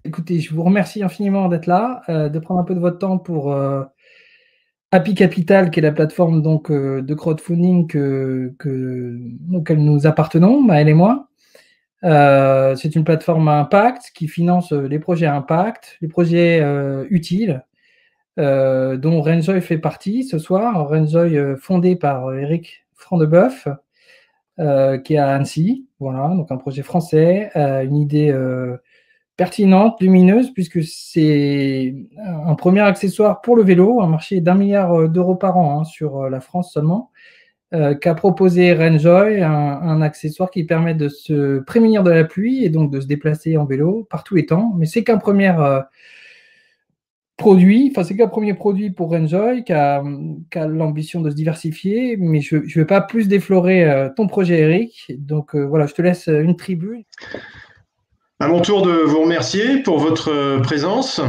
Écoutez, je vous remercie infiniment d'être là, de prendre un peu de votre temps pour Happy Capital, qui est la plateforme donc, de crowdfunding auquel nous appartenons, Maël et moi. C'est une plateforme à impact qui finance les projets à impact, les projets utiles, dont Renjoy fait partie ce soir. Renjoy, fondé par Eric Frandebeuf, qui est à Annecy. Voilà, donc un projet français, une idée pertinente, lumineuse, puisque c'est un premier accessoire pour le vélo, un marché d'1 milliard d'euros par an sur la France seulement, qu'a proposé Renjoy, un accessoire qui permet de se prémunir de la pluie et donc de se déplacer en vélo par tous les temps. Mais c'est qu'un premier produit, enfin c'est qu'un premier produit pour Renjoy qui a l'ambition de se diversifier, mais je ne vais pas plus déflorer ton projet, Eric. Donc voilà, je te laisse une tribune. À mon tour de vous remercier pour votre présence.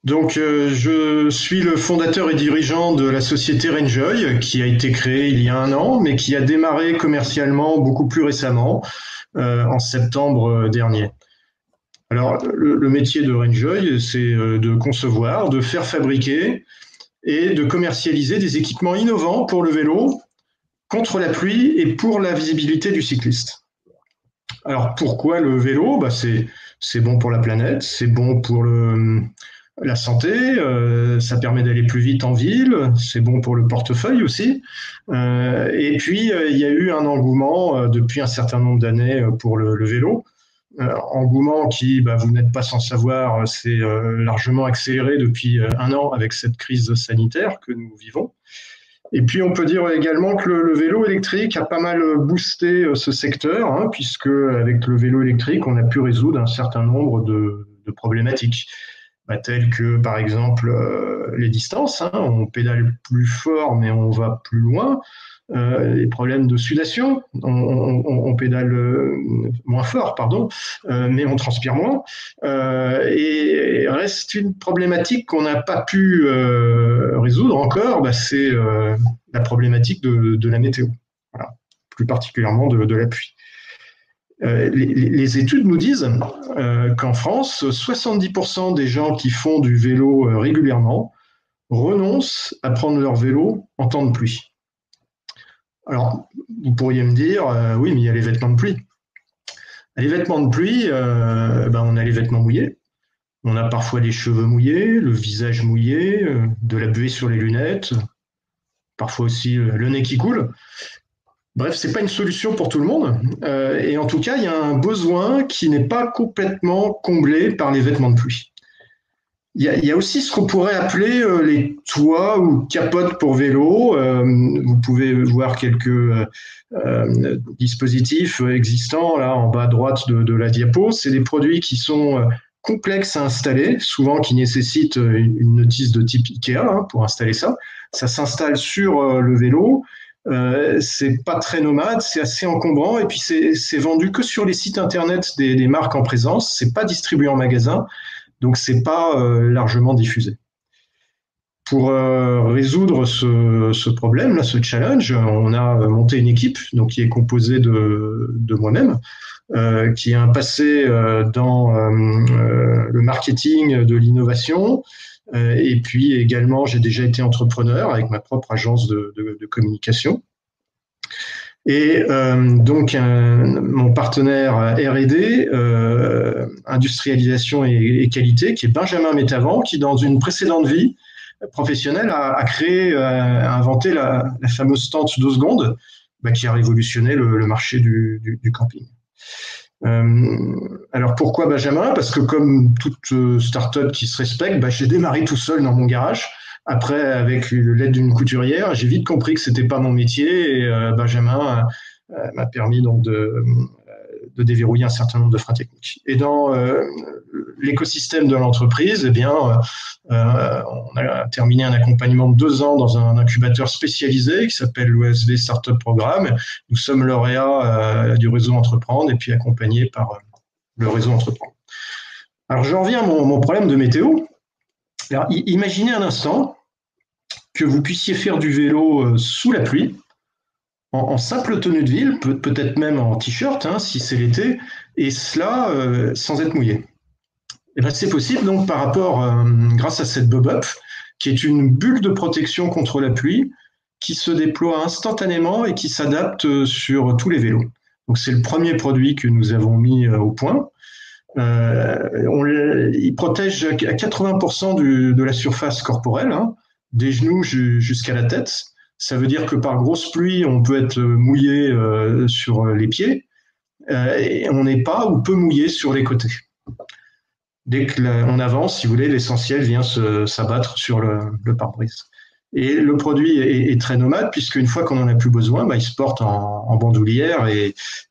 Donc, je suis le fondateur et dirigeant de la société Renjoy, qui a été créée il y a 1 an, mais qui a démarré commercialement beaucoup plus récemment, en septembre dernier. Alors, le métier de Renjoy, c'est de concevoir, de faire fabriquer et de commercialiser des équipements innovants pour le vélo, contre la pluie et pour la visibilité du cycliste. Alors pourquoi le vélo? C'est bon pour la planète, c'est bon pour la santé, ça permet d'aller plus vite en ville, c'est bon pour le portefeuille aussi. Et puis il y a eu un engouement depuis un certain nombre d'années pour le vélo. Engouement qui, vous n'êtes pas sans savoir, s'est largement accéléré depuis 1 an avec cette crise sanitaire que nous vivons. Et puis, on peut dire également que le vélo électrique a pas mal boosté ce secteur, puisque avec le vélo électrique, on a pu résoudre un certain nombre de problématiques, telles que, par exemple, les distances. On pédale plus fort, mais on va plus loin. Les problèmes de sudation, on pédale moins fort, pardon, mais on transpire moins. Et reste une problématique qu'on n'a pas pu résoudre encore, c'est la problématique de la météo, voilà, plus particulièrement de la pluie. Les études nous disent qu'en France, 70% des gens qui font du vélo régulièrement renoncent à prendre leur vélo en temps de pluie. Alors, vous pourriez me dire, oui, mais il y a les vêtements de pluie. Les vêtements de pluie, on a les vêtements mouillés, on a parfois les cheveux mouillés, le visage mouillé, de la buée sur les lunettes, parfois aussi le nez qui coule. Bref, ce n'est pas une solution pour tout le monde. Et en tout cas, il y a un besoin qui n'est pas complètement comblé par les vêtements de pluie. Il y a aussi ce qu'on pourrait appeler les toits ou capotes pour vélo. Vous pouvez voir quelques dispositifs existants là en bas à droite de la diapo. C'est des produits qui sont complexes à installer, souvent qui nécessitent une notice de type Ikea pour installer ça. Ça s'installe sur le vélo. C'est pas très nomade, c'est assez encombrant et puis c'est vendu que sur les sites internet des marques en présence. C'est pas distribué en magasin. Donc, ce n'est pas largement diffusé. Pour résoudre ce problème, là, ce challenge, on a monté une équipe donc, qui est composée de moi-même, qui a un passé dans le marketing de l'innovation. Et puis également, j'ai déjà été entrepreneur avec ma propre agence de communication. Et donc, mon partenaire R&D, industrialisation et qualité, qui est Benjamin Métavant, qui, dans une précédente vie professionnelle, a créé, a inventé la fameuse tente 2 secondes, qui a révolutionné le marché du camping. Alors, pourquoi Benjamin? Parce que comme toute start-up qui se respecte, j'ai démarré tout seul dans mon garage. Après, avec l'aide d'une couturière, j'ai vite compris que c'était pas mon métier et Benjamin m'a permis donc de déverrouiller un certain nombre de freins techniques. Et dans l'écosystème de l'entreprise, on a terminé un accompagnement de 2 ans dans un incubateur spécialisé qui s'appelle l'OSV Startup Programme. Nous sommes lauréats du réseau Entreprendre et puis accompagnés par le réseau Entreprendre. Alors, je reviens à mon problème de météo. Alors, imaginez un instant que vous puissiez faire du vélo sous la pluie, en simple tenue de ville, peut-être même en t-shirt, hein, si c'est l'été, et cela sans être mouillé. Et ben, c'est possible donc par rapport, grâce à cette Bob-Up, qui est une bulle de protection contre la pluie, qui se déploie instantanément et qui s'adapte sur tous les vélos. Donc c'est le premier produit que nous avons mis au point. Il protège à 80% de la surface corporelle, hein, des genoux jusqu'à la tête. Ça veut dire que par grosse pluie, on peut être mouillé sur les pieds et on n'est pas ou peu mouillé sur les côtés. Dès qu'on avance, si vous voulez, l'essentiel vient s'abattre sur le pare-brise. Et le produit est très nomade, puisqu'une fois qu'on n'en a plus besoin, il se porte en bandoulière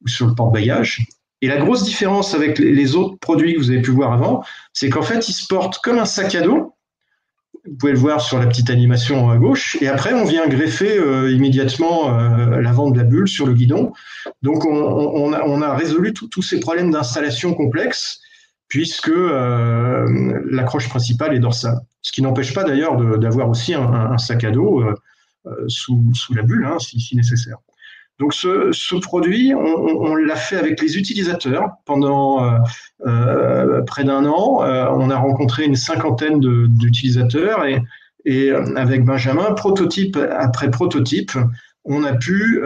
ou sur le porte-bagages. Et la grosse différence avec les autres produits que vous avez pu voir avant, c'est qu'en fait, il se porte comme un sac à dos. Vous pouvez le voir sur la petite animation à gauche. Et après, on vient greffer immédiatement l'avant de la bulle sur le guidon. Donc, on a résolu tous ces problèmes d'installation complexes, puisque l'accroche principale est dorsale. Ce qui n'empêche pas d'ailleurs d'avoir aussi un sac à dos sous la bulle, hein, si nécessaire. Donc ce produit, on l'a fait avec les utilisateurs pendant près d'1 an. On a rencontré une 50aine d'utilisateurs et avec Benjamin, prototype après prototype, on a pu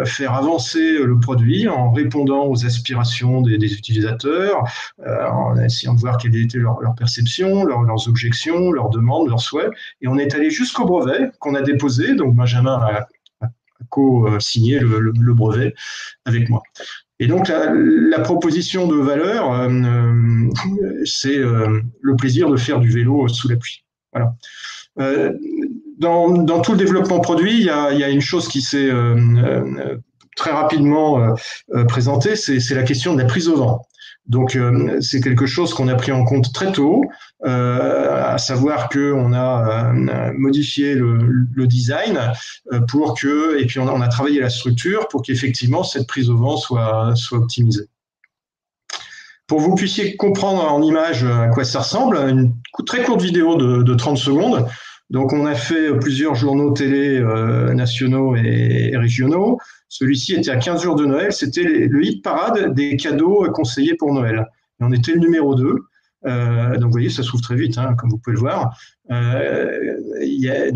faire avancer le produit en répondant aux aspirations des utilisateurs, en essayant de voir quelle était leur perception, leurs objections, leurs demandes, leurs souhaits. Et on est allé jusqu'au brevet qu'on a déposé. Donc Benjamin a co-signé le brevet avec moi. Et donc la proposition de valeur, c'est le plaisir de faire du vélo sous la pluie. Voilà. Dans tout le développement produit, il y a une chose qui s'est très rapidement présentée, c'est la question de la prise au vent. Donc, c'est quelque chose qu'on a pris en compte très tôt, à savoir qu'on a modifié le design et puis on a travaillé la structure pour qu'effectivement cette prise au vent soit optimisée. Pour que vous puissiez comprendre en image à quoi ça ressemble, une très courte vidéo de 30 secondes. Donc, on a fait plusieurs journaux télé nationaux et régionaux. Celui-ci était à 15 jours de Noël. C'était le hit parade des cadeaux conseillés pour Noël. Et on était le numéro 2. Donc, vous voyez, ça s'ouvre très vite, hein, comme vous pouvez le voir. Il y avait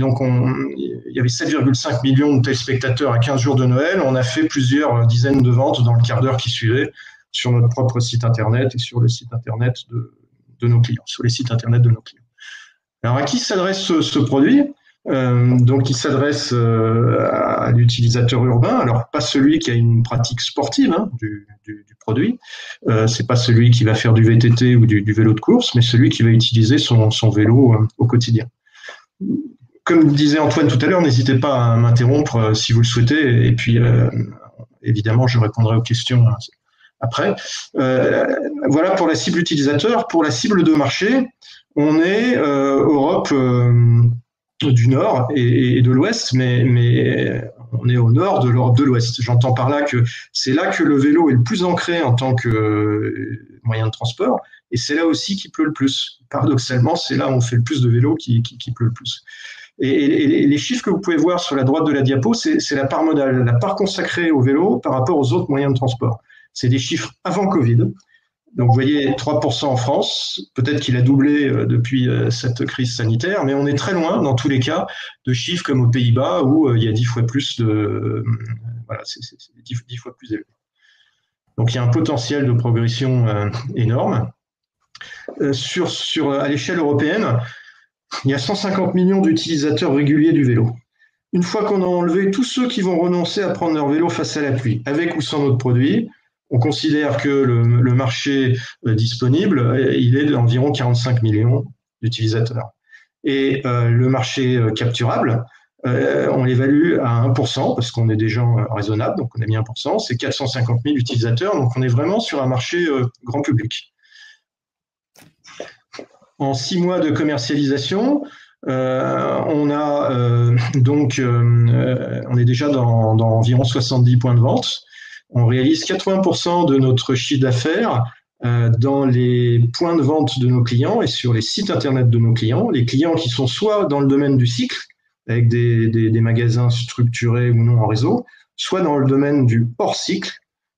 7,5 millions de téléspectateurs à 15 jours de Noël. On a fait plusieurs dizaines de ventes dans le quart d'heure qui suivait sur notre propre site Internet et sur le site Internet de nos clients, sur les sites Internet de nos clients. Alors, à qui s'adresse ce produit ? Donc, il s'adresse à l'utilisateur urbain. Alors, pas celui qui a une pratique sportive hein, du produit. C'est pas celui qui va faire du VTT ou du vélo de course, mais celui qui va utiliser son vélo au quotidien. Comme disait Antoine tout à l'heure, n'hésitez pas à m'interrompre si vous le souhaitez. Et puis, évidemment, je répondrai aux questions après. Voilà pour la cible utilisateur. Pour la cible de marché, on est Europe du Nord et de l'Ouest, mais on est au nord de l'Europe de l'Ouest. J'entends par là que c'est là que le vélo est le plus ancré en tant que moyen de transport, et c'est là aussi qu'il pleut le plus. Paradoxalement, c'est là où on fait le plus de vélos qui pleut le plus. Et les chiffres que vous pouvez voir sur la droite de la diapo, c'est la part modale, la part consacrée au vélo par rapport aux autres moyens de transport. C'est des chiffres avant Covid. Donc, vous voyez, 3% en France. Peut-être qu'il a doublé depuis cette crise sanitaire, mais on est très loin, dans tous les cas, de chiffres comme aux Pays-Bas où il y a 10 fois plus voilà, c'est 10 fois plus élevé. Donc, il y a un potentiel de progression énorme. À l'échelle européenne, il y a 150 millions d'utilisateurs réguliers du vélo. Une fois qu'on a enlevé tous ceux qui vont renoncer à prendre leur vélo face à la pluie, avec ou sans notre produit, on considère que le marché disponible, il est d'environ 45 millions d'utilisateurs. Et le marché capturable, on l'évalue à 1%, parce qu'on est des gens raisonnables, donc on a mis 1%, c'est 450 000 utilisateurs, donc on est vraiment sur un marché grand public. En 6 mois de commercialisation, on est déjà dans environ 70 points de vente. On réalise 80% de notre chiffre d'affaires dans les points de vente de nos clients et sur les sites Internet de nos clients. Les clients qui sont soit dans le domaine du cycle, avec des magasins structurés ou non en réseau, soit dans le domaine du hors-cycle,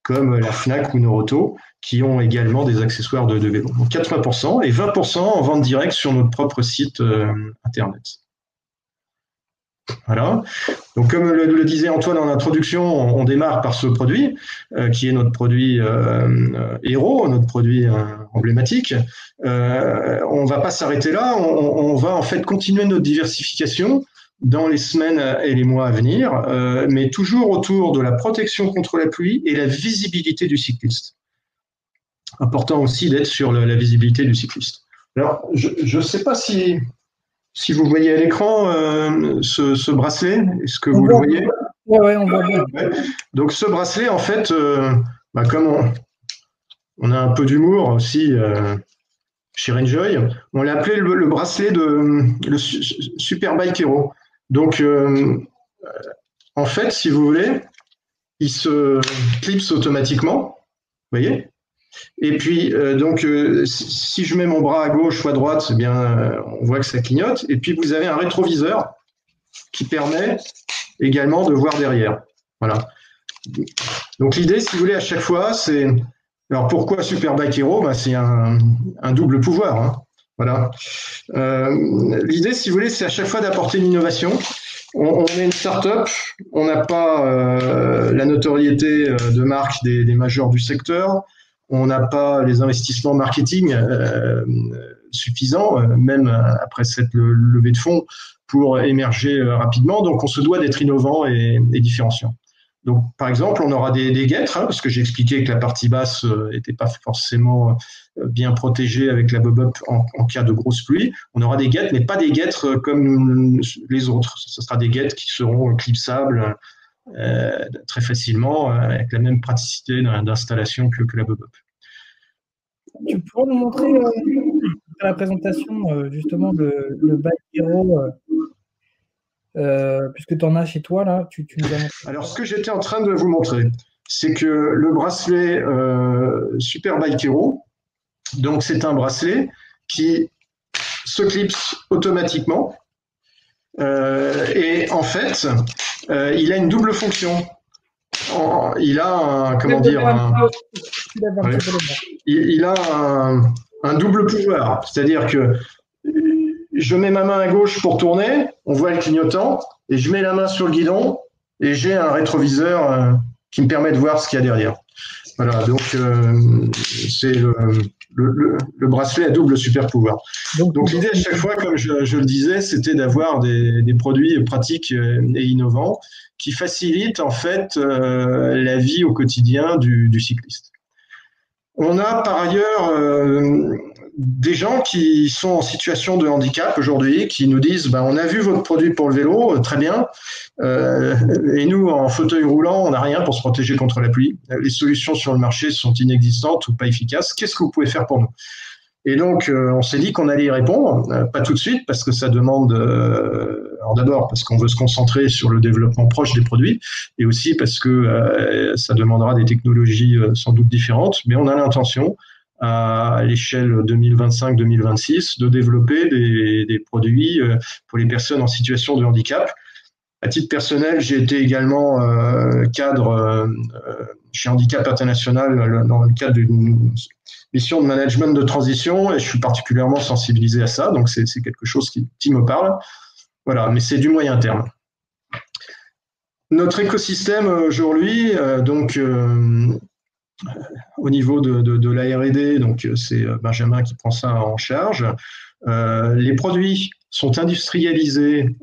comme la Fnac ou Noroto, qui ont également des accessoires de vélo. Donc 80% et 20% en vente directe sur notre propre site Internet. Voilà. Donc, comme le disait Antoine en introduction, on démarre par ce produit, qui est notre produit héros, notre produit emblématique. On ne va pas s'arrêter là, on va en fait continuer notre diversification dans les semaines et les mois à venir, mais toujours autour de la protection contre la pluie et la visibilité du cycliste. Important aussi d'être sur la visibilité du cycliste. Alors, je ne sais pas si vous voyez à l'écran ce bracelet, est-ce que vous le voyez? Oui, on voit bien. Donc ce bracelet, en fait, comme on a un peu d'humour aussi chez Renjoy, on l'a appelé le bracelet le Superbike Hero. Donc, en fait, si vous voulez, il se clipse automatiquement, vous voyez? Et puis, si je mets mon bras à gauche ou à droite, eh bien, on voit que ça clignote. Et puis, vous avez un rétroviseur qui permet également de voir derrière. Voilà. Donc, l'idée, si vous voulez, à chaque fois, c'est... Alors, pourquoi Superbike Hero? C'est un double pouvoir. Hein. Voilà. L'idée, si vous voulez, c'est à chaque fois d'apporter une innovation. On est une start-up, on n'a pas la notoriété de marque des majors du secteur. On n'a pas les investissements marketing suffisants, même après cette levée de fonds, pour émerger rapidement. Donc, on se doit d'être innovant et différenciant. Donc, par exemple, on aura des guêtres, parce que j'ai expliqué que la partie basse n'était pas forcément bien protégée avec la bob-up en cas de grosse pluie. On aura des guêtres, mais pas des guêtres comme les autres. Ce sera des guêtres qui seront clipsables très facilement, avec la même praticité d'installation que la bob-up. Tu pourrais nous montrer à la présentation justement le Bike Hero, puisque tu en as chez toi là, tu nous as montré. Alors, ce que j'étais en train de vous montrer, c'est que le bracelet Superbike Hero, donc c'est un bracelet qui se clipse automatiquement et en fait, il a une double fonction. Il a un double pouvoir, c'est-à-dire que je mets ma main à gauche pour tourner, on voit le clignotant, et je mets la main sur le guidon et j'ai un rétroviseur qui me permet de voir ce qu'il y a derrière. Voilà, donc c'est le bracelet à double super pouvoir. Donc l'idée à chaque fois, comme je le disais, c'était d'avoir des produits pratiques et innovants qui facilitent en fait la vie au quotidien du cycliste. On a par ailleurs des gens qui sont en situation de handicap aujourd'hui, qui nous disent on a vu votre produit pour le vélo, très bien, et nous en fauteuil roulant, on n'a rien pour se protéger contre la pluie. Les solutions sur le marché sont inexistantes ou pas efficaces. Qu'est-ce que vous pouvez faire pour nous? Et donc, on s'est dit qu'on allait y répondre, pas tout de suite, parce que ça demande, alors d'abord parce qu'on veut se concentrer sur le développement proche des produits, et aussi parce que ça demandera des technologies sans doute différentes, mais on a l'intention, à l'échelle 2025-2026, de développer des produits pour les personnes en situation de handicap. À titre personnel, j'ai été également cadre chez Handicap International dans le cadre d'une mission de management de transition et je suis particulièrement sensibilisé à ça, donc c'est quelque chose qui me parle. Voilà, mais c'est du moyen terme. Notre écosystème aujourd'hui, au niveau de la R&D, donc c'est Benjamin qui prend ça en charge. Les produits sont industrialisés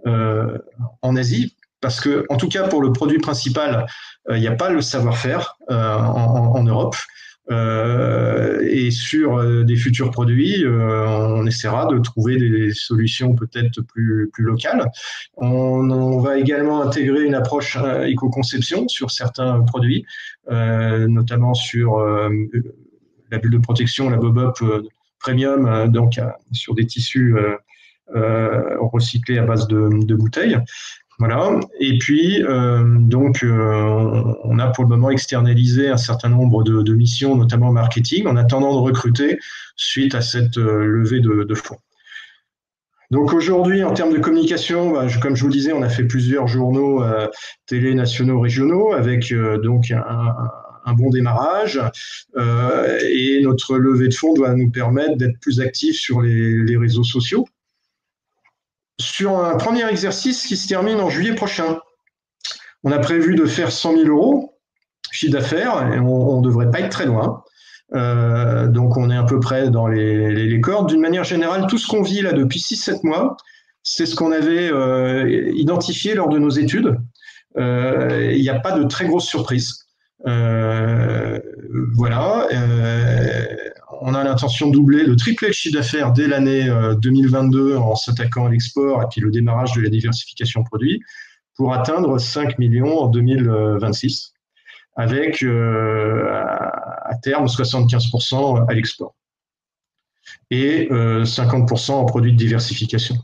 en Asie, parce que, en tout cas pour le produit principal, il n'y a pas le savoir-faire en Europe. Et sur des futurs produits, on essaiera de trouver des solutions peut-être plus locales. On va également intégrer une approche éco-conception sur certains produits, notamment sur la bulle de protection, la bob-up premium, donc sur des tissus recyclés à base de bouteilles. Voilà. Et puis, on a pour le moment externalisé un certain nombre de missions, notamment marketing, en attendant de recruter suite à cette levée de fonds. Donc aujourd'hui, en termes de communication, comme je vous le disais, on a fait plusieurs journaux télé nationaux, régionaux, avec donc un bon démarrage. Et notre levée de fonds doit nous permettre d'être plus actifs sur les réseaux sociaux. Sur un premier exercice qui se termine en juillet prochain, on a prévu de faire 100 000 euros chiffre d'affaires et on ne devrait pas être très loin. Donc on est à peu près dans les cordes. D'une manière générale, tout ce qu'on vit là depuis 6-7 mois, c'est ce qu'on avait identifié lors de nos études. Il n'y a pas de très grosses surprises. Voilà. On a l'intention de tripler le chiffre d'affaires dès l'année 2022 en s'attaquant à l'export et puis le démarrage de la diversification produit pour atteindre 5 millions en 2026 avec à terme 75% à l'export et 50% en produits de diversification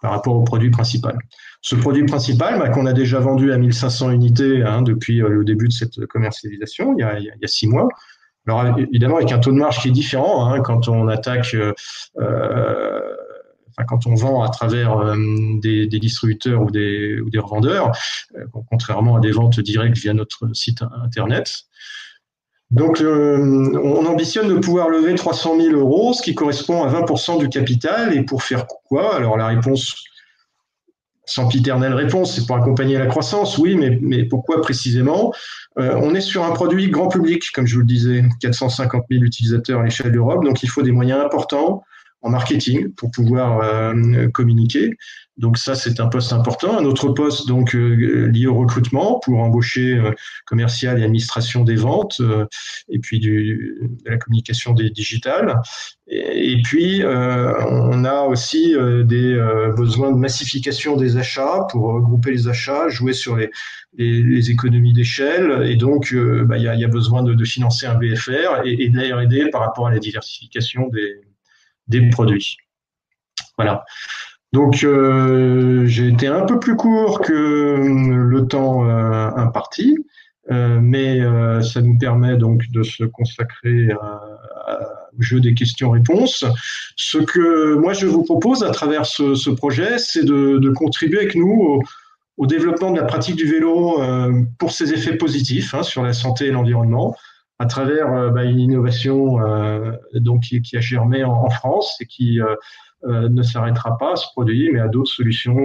par rapport au produit principal. Ce produit principal qu'on a déjà vendu à 1500 unités depuis le début de cette commercialisation, il y a 6 mois. Alors évidemment avec un taux de marge qui est différent quand on attaque, quand on vend à travers des distributeurs ou des revendeurs, contrairement à des ventes directes via notre site internet. Donc, on ambitionne de pouvoir lever 300 000 euros, ce qui correspond à 20% du capital. Et pour faire quoi? Alors, la réponse, sempiternelle réponse, c'est pour accompagner la croissance, oui, mais pourquoi précisément? On est sur un produit grand public, comme je vous le disais, 450 000 utilisateurs à l'échelle d'Europe, donc il faut des moyens importants en marketing pour pouvoir communiquer. Donc ça, c'est un poste important. Un autre poste donc lié au recrutement pour embaucher commercial et administration des ventes et puis de la communication digitale. Et puis, on a aussi des besoins de massification des achats pour regrouper les achats, jouer sur les économies d'échelle. Et donc, il y a besoin de financer un BFR et de la R&D par rapport à la diversification des produits. Voilà. Donc, j'ai été un peu plus court que le temps imparti, mais ça nous permet donc de se consacrer au jeu des questions-réponses. Ce que moi je vous propose à travers ce projet, c'est de contribuer avec nous au développement de la pratique du vélo pour ses effets positifs sur la santé et l'environnement, à travers une innovation donc qui a germé en France et qui ne s'arrêtera pas à ce produit, mais à d'autres solutions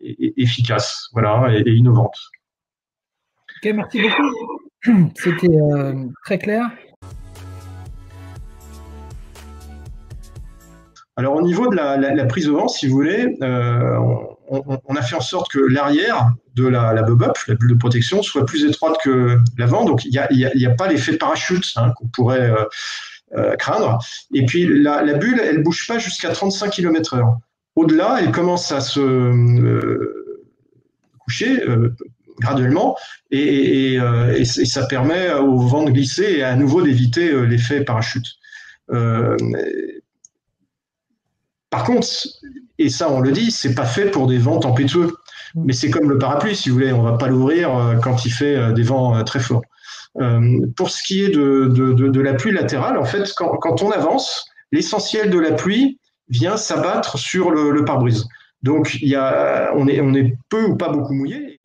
efficaces, voilà, et innovantes. Ok, merci beaucoup. C'était très clair. Alors au niveau de la prise de vent, si vous voulez, on a fait en sorte que l'arrière de la bub-up, la bulle de protection, soit plus étroite que l'avant. Donc il n'y a pas l'effet parachute qu'on pourrait craindre. Et puis la bulle, elle ne bouge pas jusqu'à 35 km/h. Au-delà, elle commence à se coucher graduellement et ça permet au vent de glisser et à nouveau d'éviter l'effet parachute. Par contre, et ça on le dit, c'est pas fait pour des vents tempétueux, mais c'est comme le parapluie, si vous voulez, on va pas l'ouvrir quand il fait des vents très forts. Pour ce qui est de la pluie latérale, en fait, quand on avance, l'essentiel de la pluie vient s'abattre sur le pare-brise. Donc on est peu ou pas beaucoup mouillé.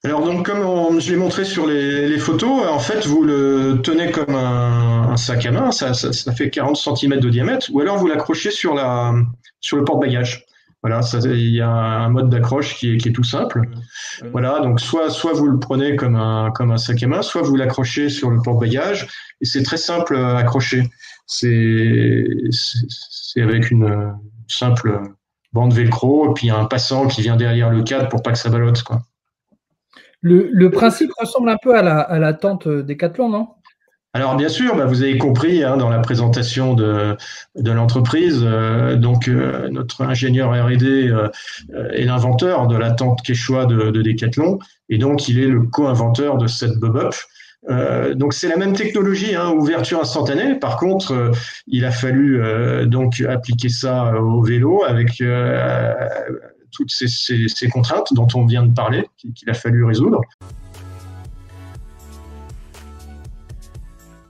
Alors donc comme je l'ai montré sur les photos, en fait vous le tenez comme un sac à main, ça fait 40 cm de diamètre, ou alors vous l'accrochez sur le porte-bagages. Voilà, il y a un mode d'accroche qui est tout simple. Voilà, donc soit vous le prenez comme un sac à main, soit vous l'accrochez sur le porte-bagages, et c'est très simple à accrocher. C'est avec une simple bande velcro, et puis un passant qui vient derrière le cadre pour pas que ça ballotte, quoi. Le principe ressemble un peu à la tente Décathlon, non? Alors bien sûr, vous avez compris dans la présentation de l'entreprise, notre ingénieur R&D est l'inventeur de la tente Quechua de Décathlon, et donc il est le co-inventeur de cette bub-up. Donc c'est la même technologie, ouverture instantanée. Par contre, il a fallu donc appliquer ça au vélo avec toutes ces contraintes dont on vient de parler, qu'il a fallu résoudre.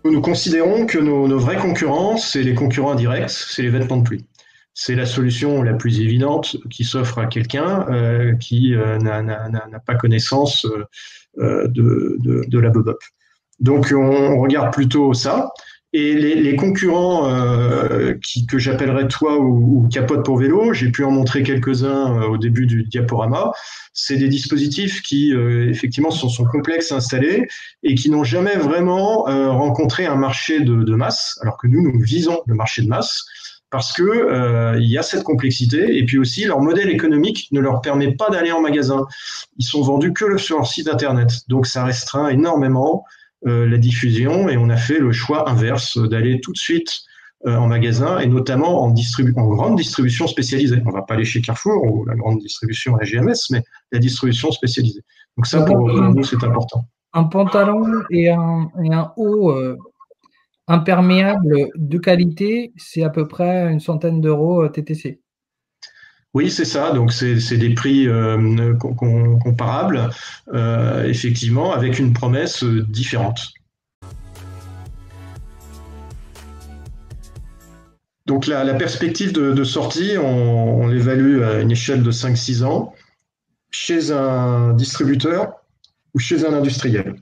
Nous considérons que nos vrais concurrents, c'est les concurrents indirects, c'est les vêtements de pluie. C'est la solution la plus évidente qui s'offre à quelqu'un qui n'a pas connaissance de la Bob-Up. Donc on regarde plutôt ça. Et les concurrents que j'appellerais Toit ou Capote pour vélo, j'ai pu en montrer quelques-uns au début du diaporama. C'est des dispositifs qui effectivement sont complexes à installer et qui n'ont jamais vraiment rencontré un marché de masse, alors que nous visons le marché de masse parce que il y a cette complexité et puis aussi leur modèle économique ne leur permet pas d'aller en magasin. Ils sont vendus que sur leur site internet, donc ça restreint énormément la diffusion et on a fait le choix inverse d'aller tout de suite en magasin et notamment en grande distribution spécialisée. On ne va pas aller chez Carrefour ou la grande distribution à la GMS, mais la distribution spécialisée. Donc ça, pour nous, c'est important. Un pantalon et un haut imperméable de qualité, c'est à peu près une centaine d'euros TTC. Oui, c'est ça. Donc, c'est des prix comparables, effectivement, avec une promesse différente. Donc, la perspective de sortie, on l'évalue à une échelle de 5-6 ans chez un distributeur ou chez un industriel.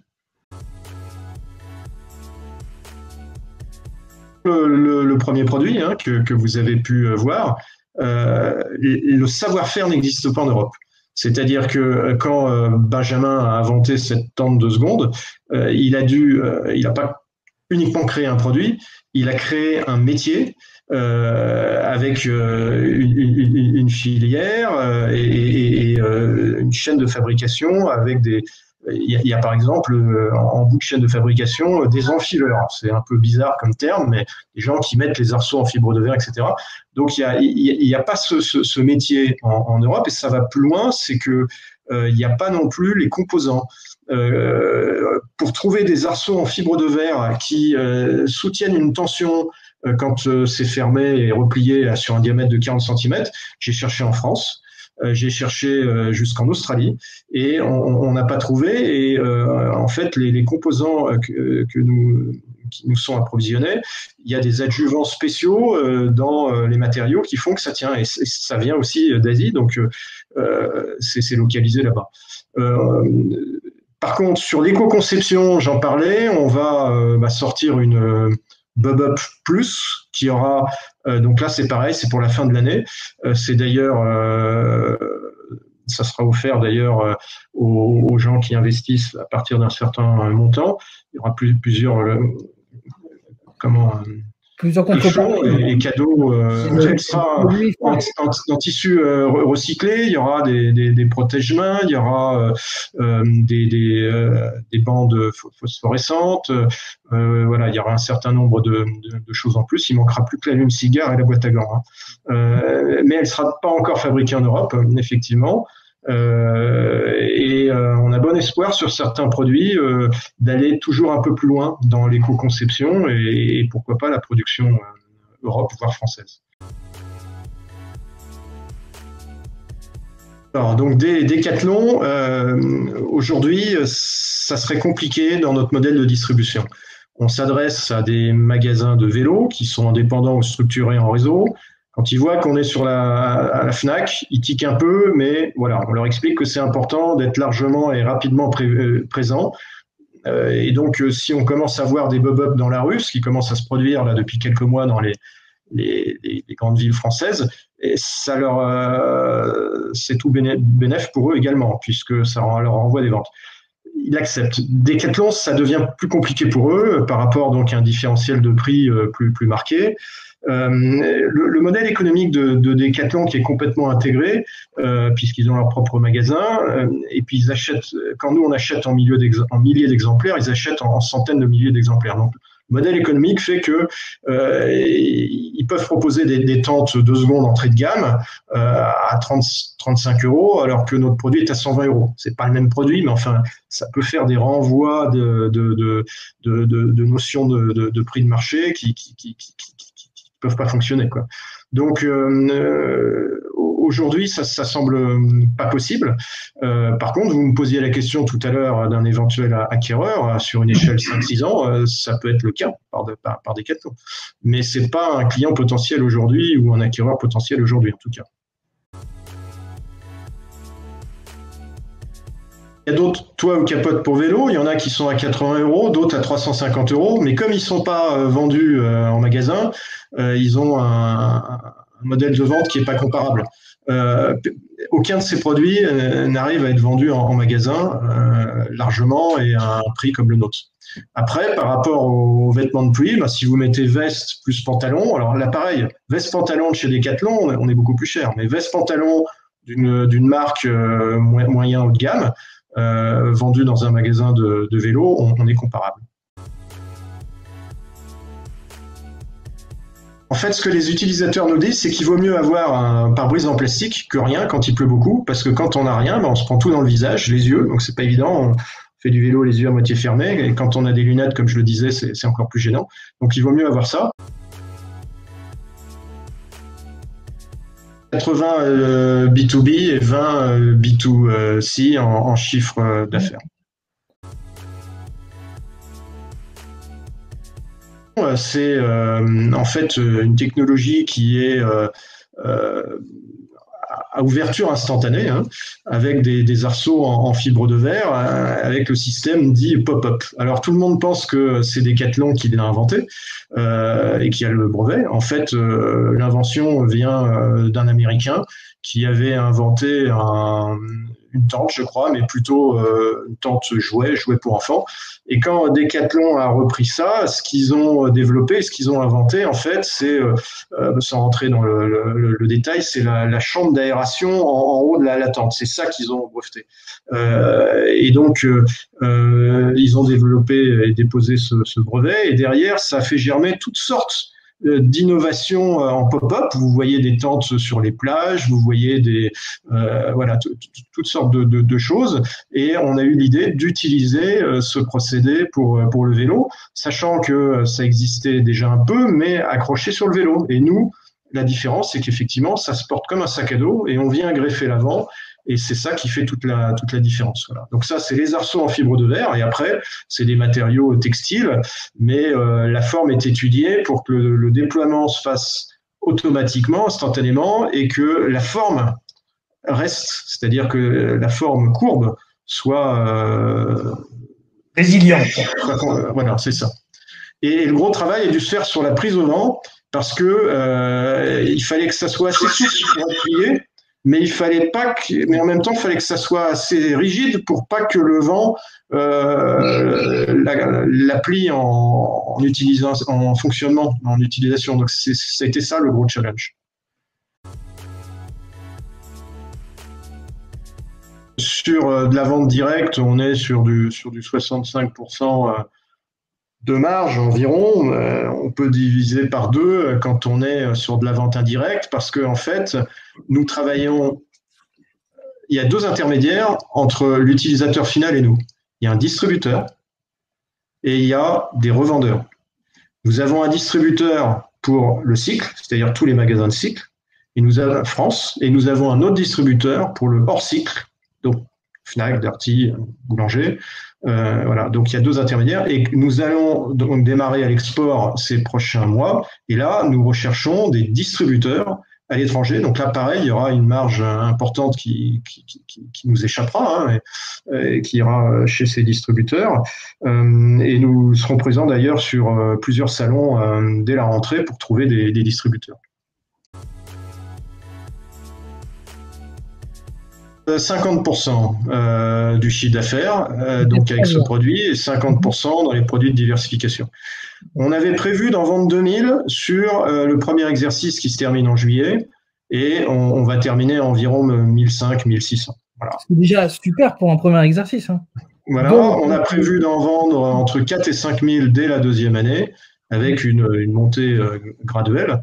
Le premier produit que vous avez pu voir, le savoir-faire n'existe pas en Europe. C'est-à-dire que quand Benjamin a inventé cette tente de seconde, il n'a pas uniquement créé un produit, il a créé un métier avec une filière et une chaîne de fabrication avec des... Il y a par exemple en bout de chaîne de fabrication des enfileurs. C'est un peu bizarre comme terme, mais des gens qui mettent les arceaux en fibre de verre, etc. Donc il y a pas ce métier en Europe et ça va plus loin, c'est que il n'y a pas non plus les composants. Pour trouver des arceaux en fibre de verre qui soutiennent une tension quand c'est fermé et replié sur un diamètre de 40 cm, j'ai cherché en France. J'ai cherché jusqu'en Australie et on n'a pas trouvé. Et en fait, les composants qui nous sont approvisionnés, il y a des adjuvants spéciaux dans les matériaux qui font que ça tient. Et ça vient aussi d'Asie, donc c'est localisé là-bas. Par contre, sur l'éco-conception, j'en parlais, on va sortir une Bob-Up Plus qui aura, donc là c'est pareil, c'est pour la fin de l'année, c'est d'ailleurs, ça sera offert d'ailleurs aux gens qui investissent à partir d'un certain montant, il y aura plusieurs et cadeaux en tissu recyclé, il y aura des protège-mains, il y aura des bandes phosphorescentes, voilà, il y aura un certain nombre de choses en plus. Il manquera plus que l'allume-cigare et la boîte à gants, mais elle ne sera pas encore fabriquée en Europe, effectivement. On a bon espoir sur certains produits d'aller toujours un peu plus loin dans l'éco-conception et pourquoi pas la production Europe, voire française. Alors, donc Decathlon, aujourd'hui, ça serait compliqué dans notre modèle de distribution. On s'adresse à des magasins de vélos qui sont indépendants ou structurés en réseau. Quand ils voient qu'on est à la Fnac, ils tiquent un peu, mais voilà, on leur explique que c'est important d'être largement et rapidement présent. Et donc, si on commence à voir des Bob-Up dans la rue, ce qui commence à se produire là depuis quelques mois dans les grandes villes françaises, et ça c'est tout bénéf pour eux également, puisque ça leur envoie des ventes. Ils acceptent. Decathlon, ça devient plus compliqué pour eux par rapport donc à un différentiel de prix plus marqué. Le modèle économique de Decathlon qui est complètement intégré, puisqu'ils ont leur propre magasin, et puis ils achètent, quand nous on achète en milliers d'exemplaires, ils achètent en centaines de milliers d'exemplaires. Donc le modèle économique fait que ils peuvent proposer des tentes 2 secondes entrée de gamme à 35 €, alors que notre produit est à 120 €. C'est pas le même produit, mais enfin ça peut faire des renvois de notions de prix de marché qui peuvent pas fonctionner, quoi. Donc aujourd'hui, ça semble pas possible. Par contre, vous me posiez la question tout à l'heure d'un éventuel acquéreur sur une échelle 5-6 ans, ça peut être le cas par Decathlon. Mais c'est pas un client potentiel aujourd'hui ou un acquéreur potentiel aujourd'hui en tout cas. Il y a d'autres toits ou capotes pour vélo, il y en a qui sont à 80 €, d'autres à 350 €, mais comme ils ne sont pas vendus en magasin, ils ont un modèle de vente qui n'est pas comparable. Aucun de ces produits n'arrive à être vendu en magasin largement et à un prix comme le nôtre. Après, par rapport aux vêtements de pluie, si vous mettez veste plus pantalon, alors là pareil, veste pantalon de chez Decathlon, on est beaucoup plus cher, mais veste pantalon d'une marque moyen haut de gamme, vendu dans un magasin de vélo, on est comparable. En fait, ce que les utilisateurs nous disent, c'est qu'il vaut mieux avoir un pare-brise en plastique que rien quand il pleut beaucoup, parce que quand on n'a rien, on se prend tout dans le visage, les yeux, donc c'est pas évident. On fait du vélo les yeux à moitié fermés, et quand on a des lunettes, comme je le disais, c'est encore plus gênant. Donc il vaut mieux avoir ça. 80 B2B et 20 B2C en chiffre d'affaires. C'est en fait une technologie qui est à ouverture instantanée, avec des arceaux en fibre de verre, avec le système dit pop-up. Alors tout le monde pense que c'est Decathlon qui l'a inventé et qui a le brevet. En fait, l'invention vient d'un Américain qui avait inventé une tente, je crois, mais plutôt une tente jouet pour enfants. Et quand Decathlon a repris ça, ce qu'ils ont développé, ce qu'ils ont inventé, en fait, c'est, sans rentrer dans le détail, c'est la chambre d'aération en haut de la tente. C'est ça qu'ils ont breveté. Et donc, ils ont développé et déposé ce brevet. Et derrière, ça a fait germer toutes sortes d'innovation en pop-up. Vous voyez des tentes sur les plages, vous voyez toutes sortes de choses, et on a eu l'idée d'utiliser ce procédé pour le vélo, sachant que ça existait déjà un peu, mais accroché sur le vélo. Et nous, la différence, c'est qu'effectivement, ça se porte comme un sac à dos et on vient greffer l'avant. Et c'est ça qui fait toute la différence. Voilà. Donc ça, c'est les arceaux en fibre de verre. Et après, c'est des matériaux textiles. Mais la forme est étudiée pour que le déploiement se fasse automatiquement, instantanément, et que la forme reste, c'est-à-dire que la forme courbe soit résiliente. Voilà, c'est ça. Et le gros travail a dû se faire sur la prise au vent, parce que il fallait que ça soit assez souple pour appuyer. Mais mais en même temps, il fallait que ça soit assez rigide pour pas que le vent la plie en fonctionnement, en utilisation. Donc, ça a été ça le gros challenge. Sur de la vente directe, on est sur du 65% de marge environ. On peut diviser par 2 quand on est sur de la vente indirecte, parce que en fait, nous travaillons. Il y a 2 intermédiaires entre l'utilisateur final et nous. Il y a un distributeur et il y a des revendeurs. Nous avons un distributeur pour le cycle, c'est-à-dire tous les magasins de cycle, et nous avons France, et nous avons un autre distributeur pour le hors cycle, donc Fnac, Darty, Boulanger. Voilà, donc il y a 2 intermédiaires et nous allons donc démarrer à l'export ces prochains mois. Et là, nous recherchons des distributeurs à l'étranger. Donc là, pareil, il y aura une marge importante qui nous échappera, et qui ira chez ces distributeurs. Et nous serons présents d'ailleurs sur plusieurs salons dès la rentrée pour trouver des distributeurs. 50% du chiffre d'affaires, donc avec ce produit, et 50% dans les produits de diversification. On avait prévu d'en vendre 2000 sur le premier exercice qui se termine en juillet, et on va terminer à environ 1500-1600. Voilà. C'est déjà super pour un premier exercice. Voilà, donc, on a prévu d'en vendre entre 4 et 5000 dès la 2e année, avec une montée graduelle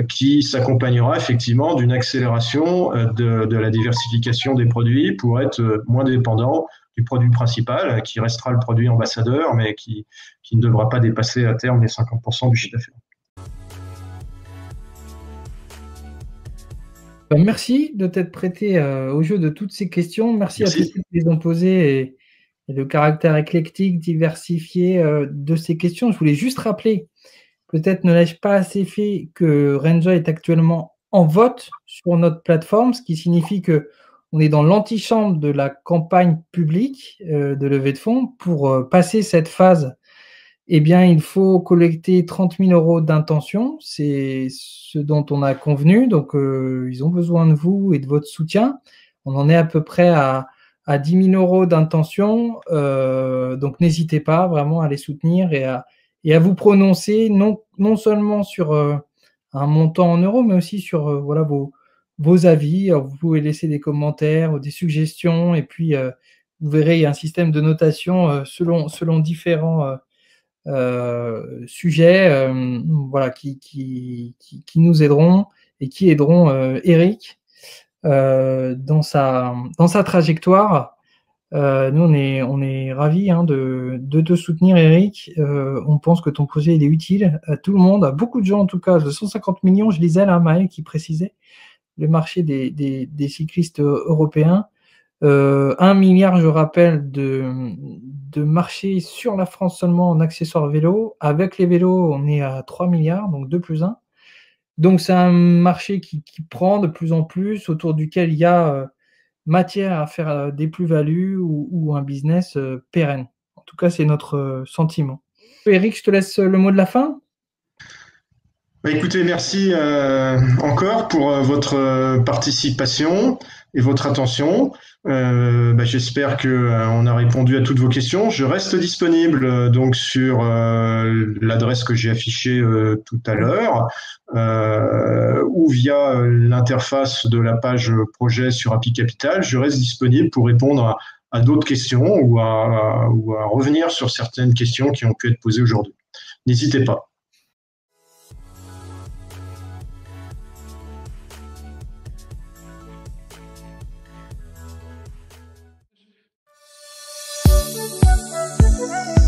qui s'accompagnera effectivement d'une accélération de la diversification des produits pour être moins dépendant du produit principal, qui restera le produit ambassadeur, mais qui ne devra pas dépasser à terme les 50% du chiffre d'affaires. Merci de t'être prêté au jeu de toutes ces questions. Merci à tous Merci. ceux qui les ont posées et le caractère éclectique, diversifié de ces questions. Je voulais juste rappeler, peut-être ne l'ai-je pas assez fait, que Renjoy est actuellement en vote sur notre plateforme, ce qui signifie que on est dans l'antichambre de la campagne publique de levée de fonds. Pour passer cette phase, eh bien, il faut collecter 30 000 € d'intention. C'est ce dont on a convenu. Donc, ils ont besoin de vous et de votre soutien. On en est à peu près à 10 000 € d'intention. Donc, n'hésitez pas vraiment à les soutenir et à vous prononcer non seulement sur un montant en euros, mais aussi sur voilà, vos avis. Alors, vous pouvez laisser des commentaires, des suggestions, et puis vous verrez, il y a un système de notation selon différents sujets voilà, qui nous aideront et qui aideront Eric dans sa trajectoire. Nous, on est ravis de te soutenir, Eric. On pense que ton projet il est utile à tout le monde, à beaucoup de gens en tout cas. De 150 millions, je lisais là, Maël qui précisait le marché des cyclistes européens. 1 milliard, je rappelle, de marché sur la France seulement en accessoires vélo. Avec les vélos, on est à 3 milliards, donc 2 plus 1. Donc c'est un marché qui prend de plus en plus, autour duquel il y a matière à faire des plus-values ou un business pérenne. En tout cas, c'est notre sentiment. Eric, je te laisse le mot de la fin. Bah, écoutez, merci encore pour votre participation et votre attention. J'espère que on a répondu à toutes vos questions. Je reste disponible donc sur l'adresse que j'ai affichée tout à l'heure ou via l'interface de la page projet sur Happy Capital. Je reste disponible pour répondre à d'autres questions ou à revenir sur certaines questions qui ont pu être posées aujourd'hui. N'hésitez pas. Thank you.